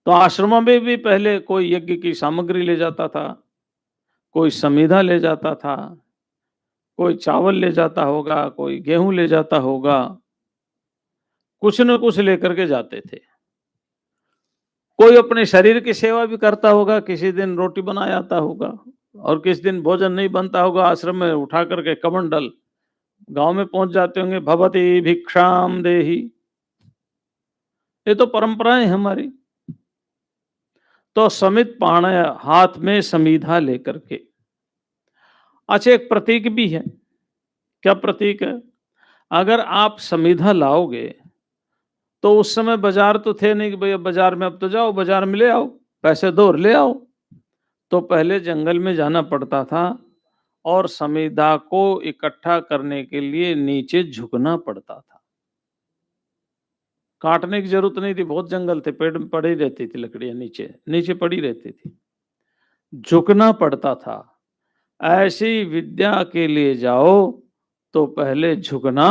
तो आश्रमों में भी पहले कोई यज्ञ की सामग्री ले जाता था, कोई समीधा ले जाता था, कोई चावल ले जाता होगा, कोई गेहूं ले जाता होगा, कुछ न कुछ लेकर के जाते थे। कोई अपने शरीर की सेवा भी करता होगा, किसी दिन रोटी बना जाता होगा और किस दिन भोजन नहीं बनता होगा, आश्रम में उठा करके कमंडल गांव में पहुंच जाते होंगे, भवती भिक्षाम देही। ये तो परंपराएं हमारी। तो समित पाणय, हाथ में समीधा लेकर के। अच्छा, एक प्रतीक भी है। क्या प्रतीक है? अगर आप समीधा लाओगे तो उस समय बाजार तो थे नहीं कि भैया बाजार में अब तो जाओ, बाजार में ले आओ, पैसे दो और ले आओ। तो पहले जंगल में जाना पड़ता था और समीधा को इकट्ठा करने के लिए नीचे झुकना पड़ता था। काटने की जरूरत नहीं थी, बहुत जंगल थे, पेड़ में पड़ी रहती थी, लकड़ियां नीचे नीचे पड़ी रहती थी, झुकना पड़ता था। ऐसी विद्या के लिए जाओ तो पहले झुकना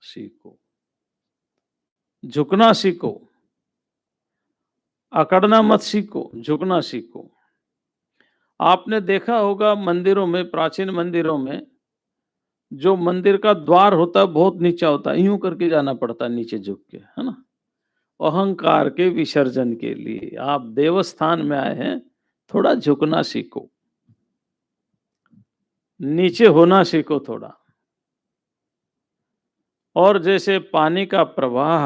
सीखो, झुकना सीखो, अकड़ना मत सीखो, झुकना सीखो। आपने देखा होगा मंदिरों में, प्राचीन मंदिरों में जो मंदिर का द्वार होता है बहुत नीचा होता है, यूं करके जाना पड़ता है नीचे झुक के, है ना, अहंकार के विसर्जन के लिए। आप देवस्थान में आए हैं, थोड़ा झुकना सीखो, नीचे होना सीखो थोड़ा। और जैसे पानी का प्रवाह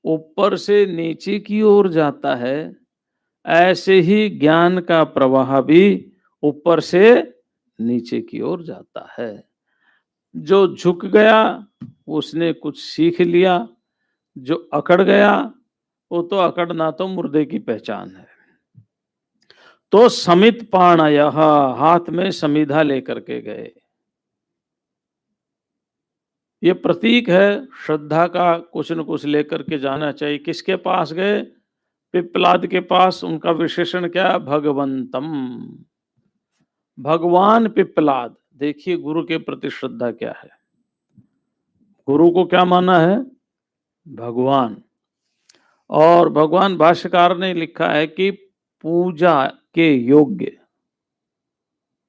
ऊपर से नीचे की ओर जाता है, ऐसे ही ज्ञान का प्रवाह भी ऊपर से नीचे की ओर जाता है। जो झुक गया उसने कुछ सीख लिया, जो अकड़ गया वो तो अकड़ना तो मुर्दे की पहचान है। तो समित पाणयः, हाथ में समीधा लेकर के गए। ये प्रतीक है श्रद्धा का, कुछ न कुछ लेकर के जाना चाहिए। किसके पास गए? पिप्पलाद के पास। उनका विशेषण क्या? भगवंतम, भगवान पिप्पलाद। देखिए गुरु के प्रति श्रद्धा क्या है। गुरु को क्या माना है? भगवान। और भगवान भाष्यकार ने लिखा है कि पूजा के योग्य।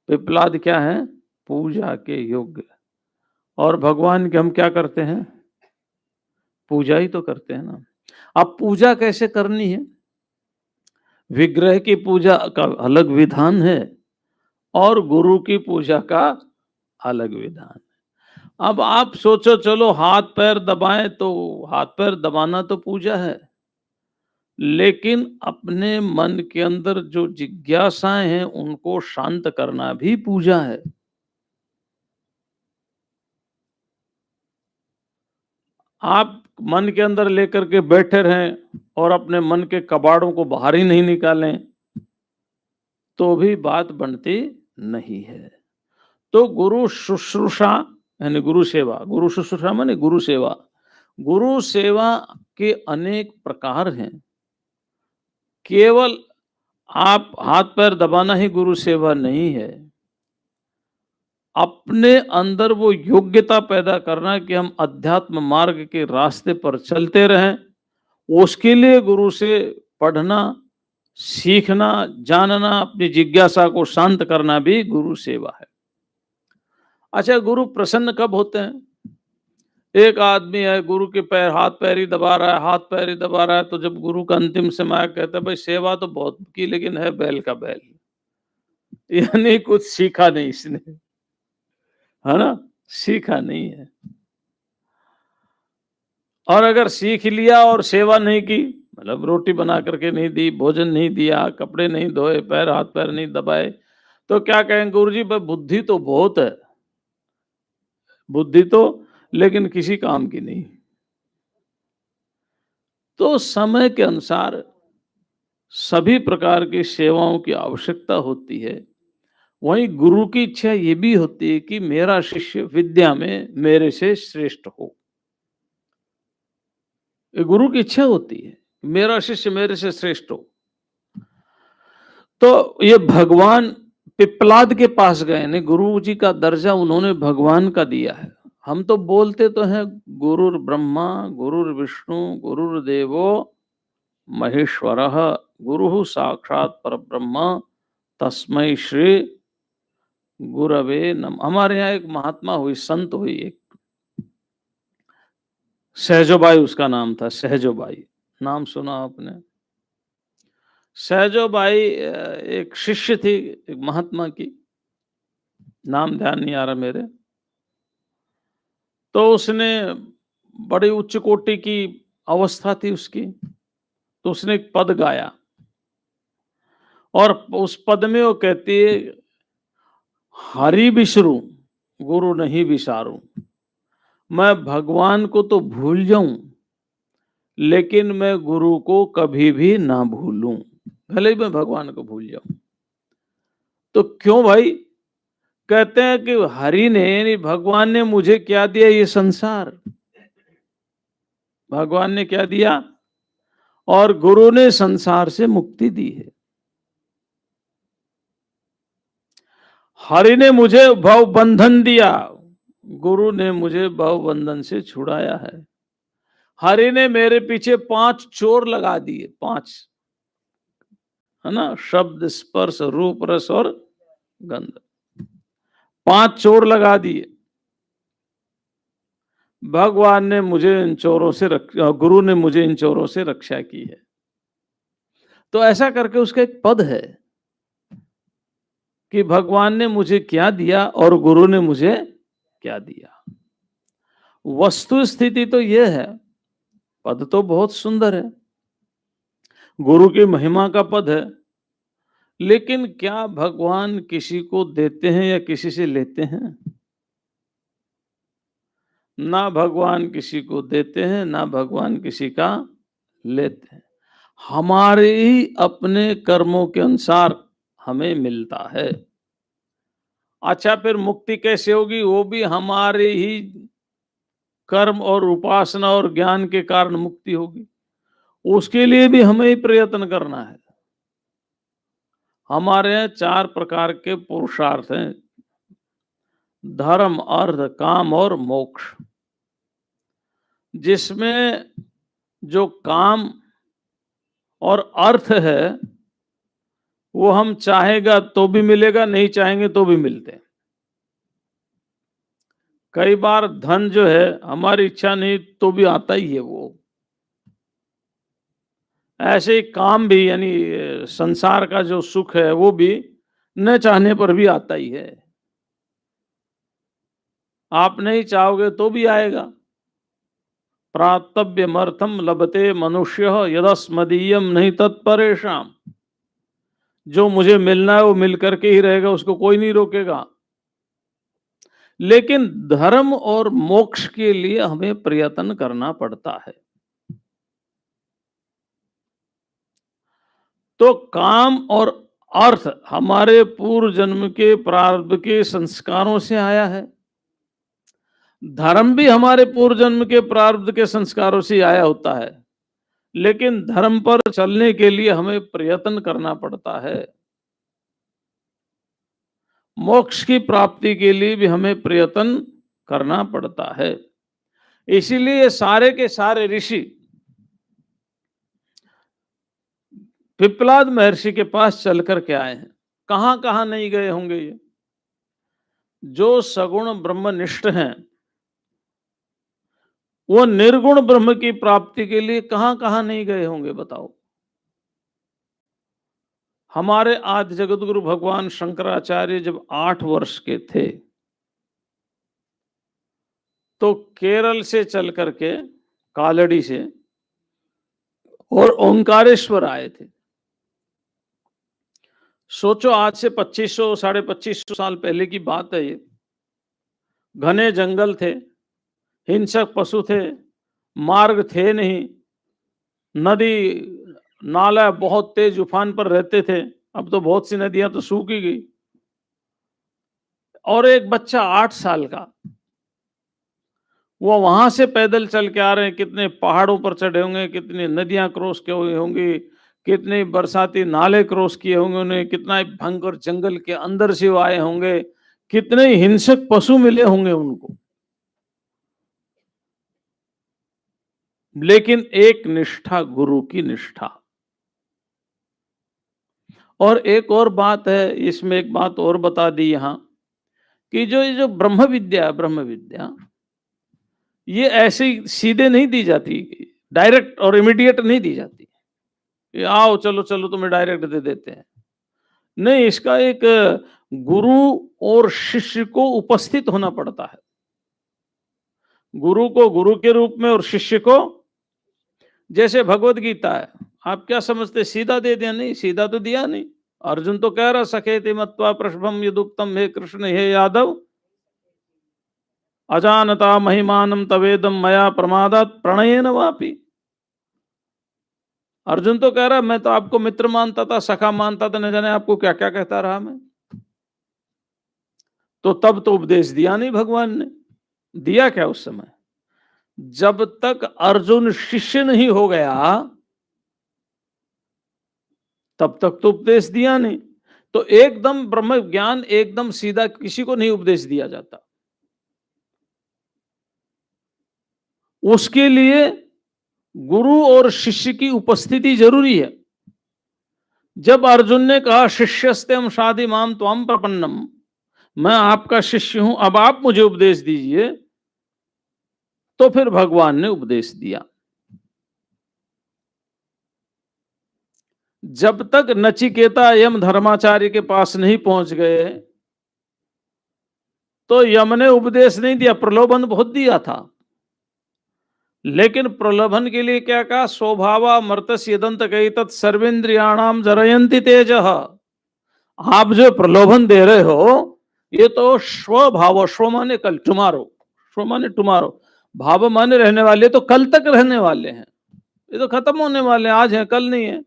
पिप्पलाद क्या है? पूजा के योग्य। और भगवान की हम क्या करते हैं? पूजा ही तो करते हैं ना। अब पूजा कैसे करनी है? विग्रह की पूजा का अलग विधान है और गुरु की पूजा का अलग विधान। अब आप सोचो, चलो हाथ पैर दबाएं, तो हाथ पैर दबाना तो पूजा है, लेकिन अपने मन के अंदर जो जिज्ञासाएं हैं उनको शांत करना भी पूजा है। आप मन के अंदर लेकर के बैठे रहें और अपने मन के कबाड़ों को बाहर ही नहीं निकालें तो भी बात बनती नहीं है। तो गुरु शुश्रूषा यानी गुरु सेवा, गुरु शुश्रूषा माने गुरु सेवा। गुरु सेवा के अनेक प्रकार हैं। केवल आप हाथ पैर दबाना ही गुरु सेवा नहीं है। अपने अंदर वो योग्यता पैदा करना कि हम अध्यात्म मार्ग के रास्ते पर चलते रहें, उसके लिए गुरु से पढ़ना, सीखना, जानना, अपनी जिज्ञासा को शांत करना भी गुरु सेवा है। अच्छा, गुरु प्रसन्न कब होते हैं? एक आदमी है, गुरु के पैर हाथ पैर ही दबा रहा है, हाथ पैर ही दबा रहा है, तो जब गुरु का अंतिम समय कहता है भाई सेवा तो बहुत की लेकिन है बैल का बैल, यानी कुछ सीखा नहीं इसने, है ना? सीखा नहीं है। और अगर सीख लिया और सेवा नहीं की, मतलब रोटी बना करके नहीं दी, भोजन नहीं दिया, कपड़े नहीं धोए, पैर हाथ पैर नहीं दबाए, तो क्या कहेंगे? गुरु जी भाई बुद्धि तो बहुत है, बुद्धि तो, लेकिन किसी काम की नहीं। तो समय के अनुसार सभी प्रकार की सेवाओं की आवश्यकता होती है। वहीं गुरु की इच्छा ये भी होती है कि मेरा शिष्य विद्या में मेरे से श्रेष्ठ हो। ये गुरु की इच्छा होती है, मेरा शिष्य मेरे से श्रेष्ठ हो। तो ये भगवान पिप्पलाद के पास गए, ने गुरु जी का दर्जा उन्होंने भगवान का दिया है। हम तो बोलते तो हैं गुरुर ब्रह्मा गुरुर विष्णु गुरुर्देवो महेश्वरः गुरु साक्षात परब्रह्म तस्मै श्री गुरवे नमः। हमारे यहाँ एक महात्मा हुई, संत हुई, एक सहजोबाई उसका नाम था, सहजोबाई। नाम सुना आपने? सहजोबाई एक शिष्य थी एक महात्मा की, नाम ध्यान नहीं आ रहा मेरे। तो उसने बड़ी उच्च कोटि की अवस्था थी उसकी, तो उसने एक पद गाया और उस पद में वो कहती है, हरि बिसरू गुरु नहीं बिसारू। मैं भगवान को तो भूल जाऊं लेकिन मैं गुरु को कभी भी ना भूलूं, भले ही मैं भगवान को भूल जाऊं। तो क्यों भाई? कहते हैं कि हरि ने यानी भगवान ने मुझे क्या दिया? ये संसार भगवान ने क्या दिया? और गुरु ने संसार से मुक्ति दी है। हरि ने मुझे भव बंधन दिया, गुरु ने मुझे भव बंधन से छुड़ाया है। हरि ने मेरे पीछे 5 चोर लगा दिए, 5, है ना? शब्द स्पर्श रूप रस और गंध, 5 चोर लगा दिए। भगवान ने मुझे इन चोरों से गुरु ने मुझे इन चोरों से रक्षा की है। तो ऐसा करके उसका एक पद है कि भगवान ने मुझे क्या दिया और गुरु ने मुझे क्या दिया। वस्तु स्थिति तो यह है, पद तो बहुत सुंदर है, गुरु की महिमा का पद है, लेकिन क्या भगवान किसी को देते हैं या किसी से लेते हैं? ना भगवान किसी को देते हैं, ना भगवान किसी का लेते हैं। हमारे ही अपने कर्मों के अनुसार हमें मिलता है। अच्छा, फिर मुक्ति कैसे होगी? वो भी हमारे ही कर्म और उपासना और ज्ञान के कारण मुक्ति होगी। उसके लिए भी हमें ही प्रयत्न करना है। हमारे यहाँ 4 प्रकार के पुरुषार्थ हैं, धर्म अर्थ काम और मोक्ष। जिसमें जो काम और अर्थ है वो हम चाहेगा तो भी मिलेगा, नहीं चाहेंगे तो भी मिलते हैं। कई बार धन जो है हमारी इच्छा नहीं तो भी आता ही है वो। ऐसे ही काम भी, यानी संसार का जो सुख है वो भी न चाहने पर भी आता ही है। आप नहीं चाहोगे तो भी आएगा। प्रातव्यमर्थम लभते मनुष्य यदस्मदीयम नहीं तत्परेषाम। जो मुझे मिलना है वो मिल करके ही रहेगा, उसको कोई नहीं रोकेगा। लेकिन धर्म और मोक्ष के लिए हमें प्रयत्न करना पड़ता है। तो काम और अर्थ हमारे पूर्व जन्म के प्रारब्ध के संस्कारों से आया है। धर्म भी हमारे पूर्व जन्म के प्रारब्ध के संस्कारों से आया होता है, लेकिन धर्म पर चलने के लिए हमें प्रयत्न करना पड़ता है। मोक्ष की प्राप्ति के लिए भी हमें प्रयत्न करना पड़ता है। इसीलिए सारे के सारे ऋषि पिप्पलाद महर्षि के पास चल कर के आए हैं। कहां कहां नहीं गए होंगे ये? जो सगुण ब्रह्मनिष्ठ हैं वो निर्गुण ब्रह्म की प्राप्ति के लिए कहां कहां नहीं गए होंगे, बताओ। हमारे आदि जगतगुरु भगवान शंकराचार्य जब 8 वर्ष के थे तो केरल से चल करके, कालड़ी से, और ओंकारेश्वर आए थे। सोचो, आज से 2500 साढ़े 2500 साल पहले की बात है ये। घने जंगल थे, हिंसक पशु थे, मार्ग थे नहीं, नदी नाला बहुत तेज उफान पर रहते थे। अब तो बहुत सी नदियां तो सूख ही गई। और एक बच्चा 8 साल का, वो वहां से पैदल चल के आ रहे हैं। कितने पहाड़ों पर चढ़े होंगे, कितनी नदियां क्रॉस किए हुए होंगी, कितने बरसाती नाले क्रॉस किए होंगे उन्हें, कितना भयंकर जंगल के अंदर से वो आए होंगे, कितने हिंसक पशु मिले होंगे उनको। लेकिन एक निष्ठा, गुरु की निष्ठा। और एक और बात है इसमें, एक बात और बता दी यहां कि जो ये जो ब्रह्म विद्या ये ऐसे ही सीधे नहीं दी जाती, डायरेक्ट और इमीडिएट नहीं दी जाती कि आओ चलो चलो तुम्हें डायरेक्ट दे देते हैं। नहीं, इसका एक गुरु और शिष्य को उपस्थित होना पड़ता है। गुरु को गुरु के रूप में और शिष्य को, जैसे भगवत गीता है, आप क्या समझते सीधा दे दिया? नहीं, सीधा तो दिया नहीं। अर्जुन तो कह रहा सखेति मत्वा प्रशभम यदुक्तम, हे कृष्ण हे यादव अजानता महिमानम तवेदम मया प्रमादात प्रणयेन वापि। अर्जुन तो कह रहा मैं तो आपको मित्र मानता था, सखा मानता था, न जाने आपको क्या क्या कहता रहा मैं। तो तब तो उपदेश दिया नहीं भगवान ने। दिया क्या उस समय? जब तक अर्जुन शिष्य नहीं हो गया तब तक तो उपदेश दिया नहीं। तो एकदम ब्रह्म ज्ञान एकदम सीधा किसी को नहीं उपदेश दिया जाता। उसके लिए गुरु और शिष्य की उपस्थिति जरूरी है। जब अर्जुन ने कहा शिष्यस्तेम शादी माम त्वम प्रपन्नम, मैं आपका शिष्य हूं, अब आप मुझे उपदेश दीजिए, तो फिर भगवान ने उपदेश दिया। जब तक नचिकेता यम धर्माचार्य के पास नहीं पहुंच गए तो यम ने उपदेश नहीं दिया। प्रलोभन बहुत दिया था, लेकिन प्रलोभन के लिए क्या कहा? स्वभावा मर्तस्य यदंत कही तत् सर्वेन्द्रियाणाम जरयंती तेज। आप जो प्रलोभन दे रहे हो ये तो स्वभाव, स्व माने कल, टुमारो, स्व माने टुमारो, भाव माने रहने वाले, तो कल तक रहने वाले हैं। ये तो खत्म होने वाले हैं, आज है कल नहीं है।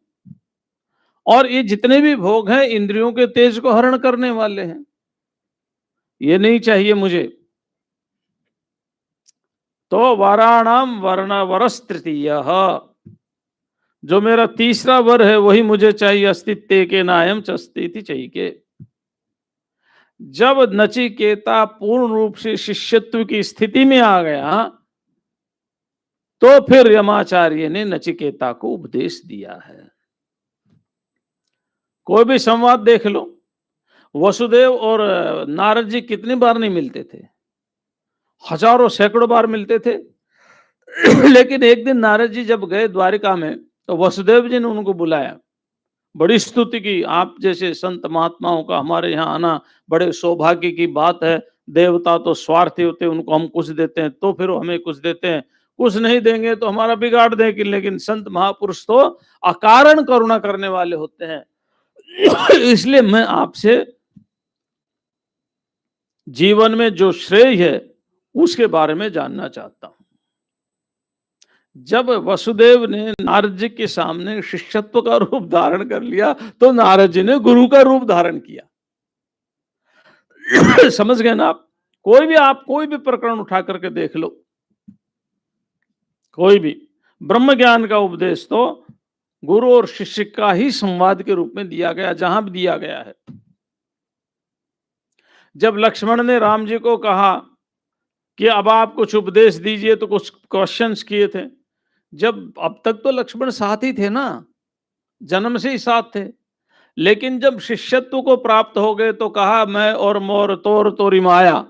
और ये जितने भी भोग हैं इंद्रियों के तेज को हरण करने वाले हैं। ये नहीं चाहिए मुझे। तो वाराणाम वर्ण वरस तृतीय, जो मेरा तीसरा वर है वही मुझे चाहिए। अस्तित्व के नायम च अस्तित्व चाहिए। जब नचिकेता पूर्ण रूप से शिष्यत्व की स्थिति में आ गया तो फिर यमाचार्य ने नचिकेता को उपदेश दिया है। कोई भी संवाद देख लो, वसुदेव और नारद जी कितनी बार नहीं मिलते थे, हजारों सैकड़ों बार मिलते थे। लेकिन एक दिन नारद जी जब गए द्वारिका में, तो वसुदेव जी ने उनको बुलाया, बड़ी स्तुति की, आप जैसे संत महात्माओं का हमारे यहाँ आना बड़े सौभाग्य की बात है। देवता तो स्वार्थी होते हैं, उनको हम कुछ देते हैं तो फिर हमें कुछ देते हैं, कुछ नहीं देंगे तो हमारा बिगाड़ देंगे। लेकिन संत महापुरुष तो अकारण करुणा करने वाले होते हैं। इसलिए मैं आपसे जीवन में जो श्रेय है उसके बारे में जानना चाहता हूं। जब वसुदेव ने नारद जी के सामने शिष्यत्व का रूप धारण कर लिया, तो नारद जी ने गुरु का रूप धारण किया। समझ गए ना आप? कोई भी प्रकरण उठा करके देख लो, कोई भी ब्रह्म ज्ञान का उपदेश तो गुरु और शिष्य का ही संवाद के रूप में दिया गया, जहां भी दिया गया है। जब लक्ष्मण ने राम जी को कहा कि अब आप कुछ उपदेश दीजिए, तो कुछ क्वेश्चंस किए थे। जब अब तक तो लक्ष्मण साथ ही थे ना, जन्म से ही साथ थे, लेकिन जब शिष्यत्व को प्राप्त हो गए तो कहा मैं और मोर तोर तोरी माया,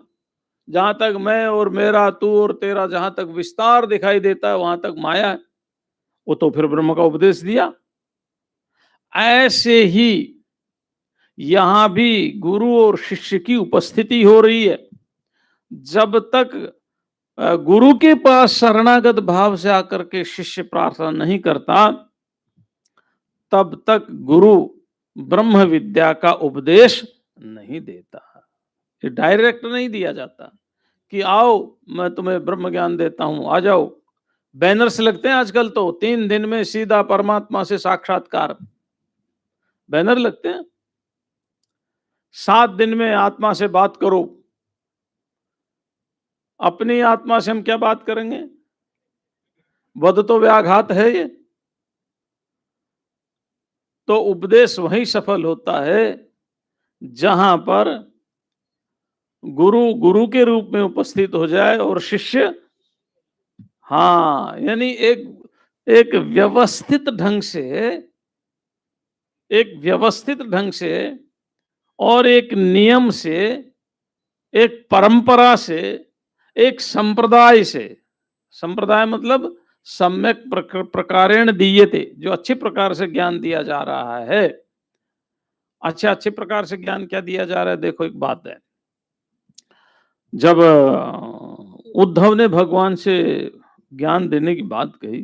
जहां तक मैं और मेरा, तू और तेरा, जहां तक विस्तार दिखाई देता है वहां तक माया है। वो तो फिर ब्रह्म का उपदेश दिया। ऐसे ही यहां भी गुरु और शिष्य की उपस्थिति हो रही है। जब तक गुरु के पास शरणागत भाव से आकर के शिष्य प्रार्थना नहीं करता, तब तक गुरु ब्रह्म विद्या का उपदेश नहीं देता। ये डायरेक्ट नहीं दिया जाता कि आओ मैं तुम्हें ब्रह्म ज्ञान देता हूं, आ जाओ। बैनर्स लगते हैं आजकल तो, 3 दिन में सीधा परमात्मा से साक्षात्कार, बैनर लगते हैं। 7 दिन में आत्मा से बात करो। अपनी आत्मा से हम क्या बात करेंगे? वध तो व्याघात है ये। तो उपदेश वहीं सफल होता है जहां पर गुरु गुरु के रूप में उपस्थित हो जाए और शिष्य, हाँ, यानी एक एक व्यवस्थित ढंग से, एक व्यवस्थित ढंग से और एक नियम से, एक परंपरा से, एक संप्रदाय से, संप्रदाय मतलब सम्यक प्रकारेण दीयते, जो अच्छे प्रकार से ज्ञान दिया जा रहा है। अच्छे प्रकार से ज्ञान क्या दिया जा रहा है? देखो, एक बात है, जब उद्धव ने भगवान से ज्ञान देने की बात कही,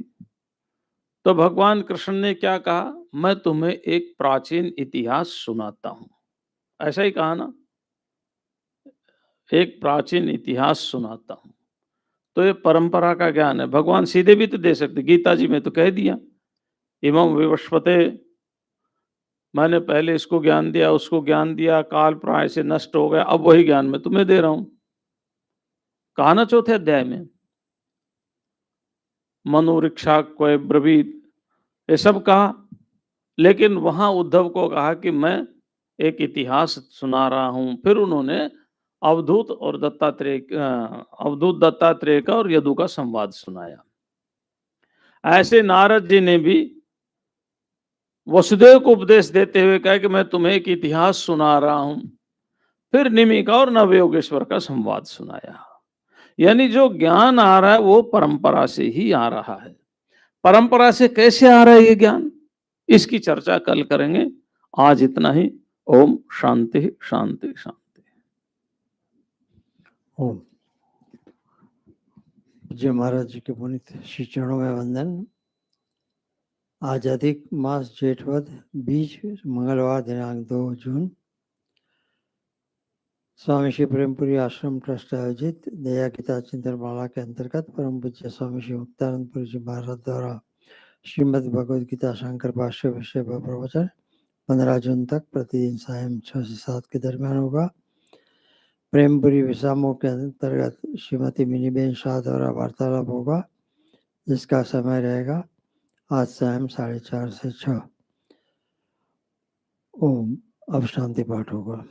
तो भगवान कृष्ण ने क्या कहा? मैं तुम्हें एक प्राचीन इतिहास सुनाता हूं। ऐसा ही कहा ना, एक प्राचीन इतिहास सुनाता हूं। तो ये परंपरा का ज्ञान है। भगवान सीधे भी तो दे सकते, गीता जी में तो कह दिया, इमं विवस्वते, मैंने पहले इसको ज्ञान दिया, उसको ज्ञान दिया, काल प्राय से नष्ट हो गया, अब वही ज्ञान मैं तुम्हें दे रहा हूं। कहा ना 4थे अध्याय में, मनोरिक्षा कोय ब्रवीत, ये सब कहा। लेकिन वहां उद्धव को कहा कि मैं एक इतिहास सुना रहा हूं। फिर उन्होंने अवधूत और अवधूत दत्तात्रेय का और यदु का संवाद सुनाया। ऐसे नारद जी ने भी वसुदेव को उपदेश देते हुए कहा कि मैं तुम्हें एक इतिहास सुना रहा हूं। फिर निमिका और नवयोगेश्वर का संवाद सुनाया। यानी जो ज्ञान आ रहा है वो परंपरा से ही आ रहा है। परंपरा से कैसे आ रहा है ये ज्ञान, इसकी चर्चा कल करेंगे। आज इतना ही। ओम शांति शांति शांति। ओम। जय महाराज जी के पुनित श्री चरणों में वंदन। आज अधिक मास जेठवद बीज मंगलवार दिनांक 2 जून स्वामी श्री प्रेमपुरी आश्रम ट्रस्ट आयोजित दया गीता चिंतन माला के अंतर्गत परम पूज्य स्वामी श्री मुक्तानंदपुरी जी महाराज द्वारा श्रीमद् भगवद गीता शंकर भाष्य विषय पर प्रवचन 15 जून तक प्रतिदिन सायं 6 से 7 के दरमियान होगा। प्रेमपुरी विसामो के अंतर्गत श्रीमती मिनीबेन शाह द्वारा वार्तालाप होगा, जिसका समय रहेगा आज सायं 4:30 से 6। ओम। अब शांति पाठ होगा।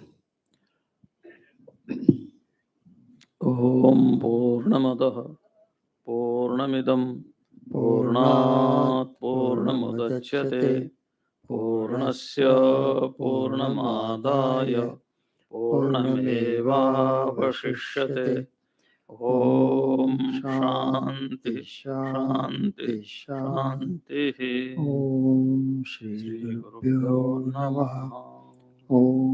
ओम पूर्णमदः पूर्णमिदं पूर्णात् पूर्णमुदच्यते पूर्णस्य पूर्णमादाय पूर्णमेवावशिष्यते। ओम शांति शांति शांति। ओम श्री श्री गुरुभ्यो गुरुभ्यो नमः। नमः। ओम